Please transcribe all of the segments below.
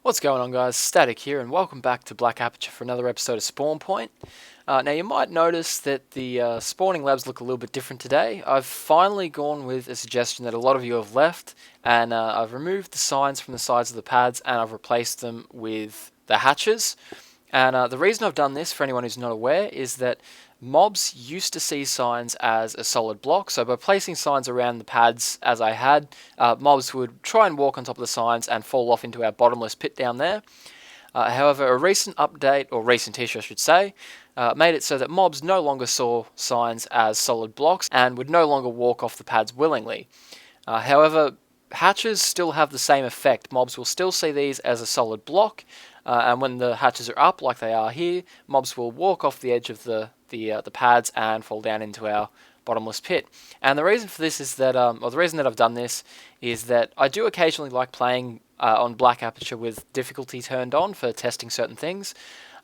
What's going on, guys? Static here, and welcome back to Black Aperture for another episode of Spawn Point. Now you might notice that the spawning labs look a little bit different today. I've finally gone with a suggestion that a lot of you have left, and I've removed the signs from the sides of the pads and I've replaced them with the hatches. And the reason I've done this, for anyone who's not aware, is that mobs used to see signs as a solid block. So by placing signs around the pads as I had, mobs would try and walk on top of the signs and fall off into our bottomless pit down there. However, a recent update, or recent issue I should say, made it so that mobs no longer saw signs as solid blocks and would no longer walk off the pads willingly. However, hatches still have the same effect. Mobs will still see these as a solid block, and when the hatches are up like they are here, mobs will walk off the edge of the pads and fall down into our bottomless pit. And the reason for this is that, or the reason that I've done this is that I do occasionally like playing on Black Aperture with difficulty turned on for testing certain things,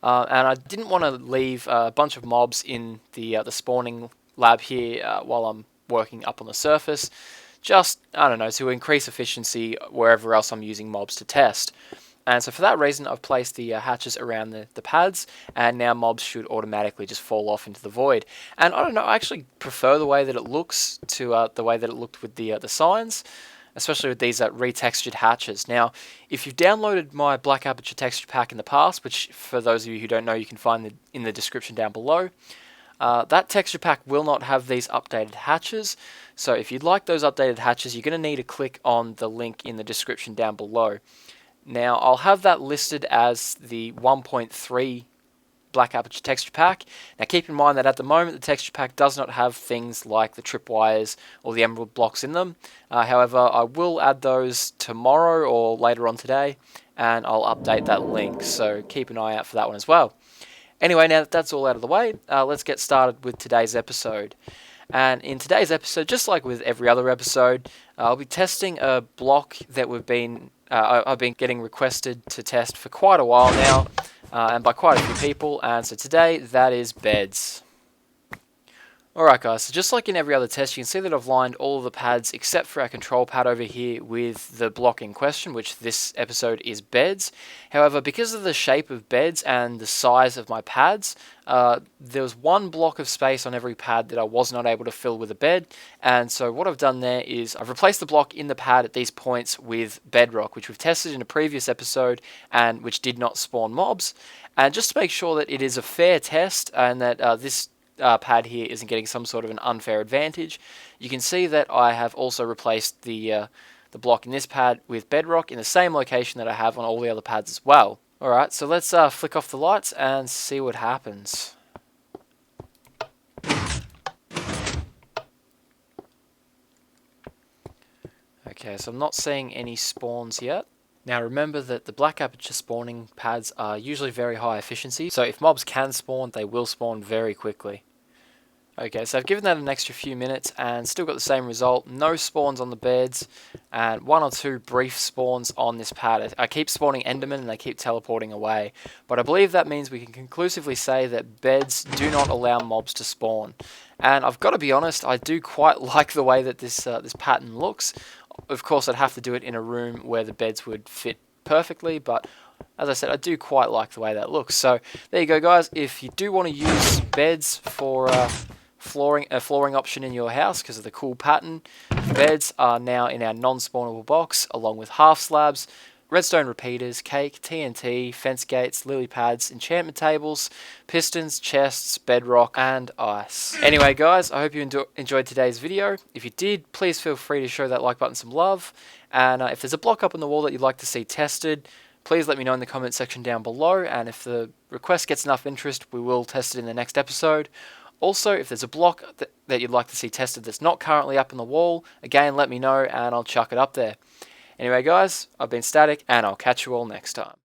and I didn't want to leave a bunch of mobs in the spawning lab here while I'm working up on the surface. Just, I don't know, to increase efficiency wherever else I'm using mobs to test. And so for that reason, I've placed the hatches around the pads, and now mobs should automatically just fall off into the void. And I don't know, I actually prefer the way that it looks to the way that it looked with the signs, especially with these retextured hatches. Now, if you've downloaded my Black Aperture texture pack in the past, which for those of you who don't know, you can find in the description down below, that texture pack will not have these updated hatches. So if you'd like those updated hatches, you're going to need to click on the link in the description down below. Now, I'll have that listed as the 1.3 Black Aperture texture pack. Now, keep in mind that at the moment, the texture pack does not have things like the tripwires or the emerald blocks in them. However, I will add those tomorrow or later on today, and I'll update that link. So keep an eye out for that one as well. Anyway, now that that's all out of the way, let's get started with today's episode. And in today's episode, just like with every other episode, I'll be testing a block that I've been getting requested to test for quite a while now, and by quite a few people. And so today, that is beds. Alright guys, so just like in every other test, you can see that I've lined all of the pads except for our control pad over here with the block in question, which this episode is beds. However, because of the shape of beds and the size of my pads, there was one block of space on every pad that I was not able to fill with a bed, and so what I've done there is I've replaced the block in the pad at these points with bedrock, which we've tested in a previous episode and which did not spawn mobs. And just to make sure that it is a fair test and that this pad here isn't getting some sort of an unfair advantage, you can see that I have also replaced the block in this pad with bedrock in the same location that I have on all the other pads as well. Alright, so let's flick off the lights and see what happens. Okay, so I'm not seeing any spawns yet. Now remember that the Black Aperture spawning pads are usually very high efficiency, so if mobs can spawn, they will spawn very quickly. Okay, so I've given that an extra few minutes and still got the same result. No spawns on the beds and one or two brief spawns on this pad. I keep spawning Endermen and they keep teleporting away. But I believe that means we can conclusively say that beds do not allow mobs to spawn. And I've got to be honest, I do quite like the way that this pattern looks. Of course, I'd have to do it in a room where the beds would fit perfectly, but as I said, I do quite like the way that looks. So there you go, guys. If you do want to use beds for a flooring option in your house because of the cool pattern, beds are now in our non-spawnable box along with half slabs, redstone repeaters, cake, TNT, fence gates, lily pads, enchantment tables, pistons, chests, bedrock, and ice. Anyway guys, I hope you enjoyed today's video. If you did, please feel free to show that like button some love, and if there's a block up on the wall that you'd like to see tested, please let me know in the comment section down below, and if the request gets enough interest, we will test it in the next episode. Also, if there's a block that you'd like to see tested that's not currently up on the wall, again, let me know and I'll chuck it up there. Anyway guys, I've been Static and I'll catch you all next time.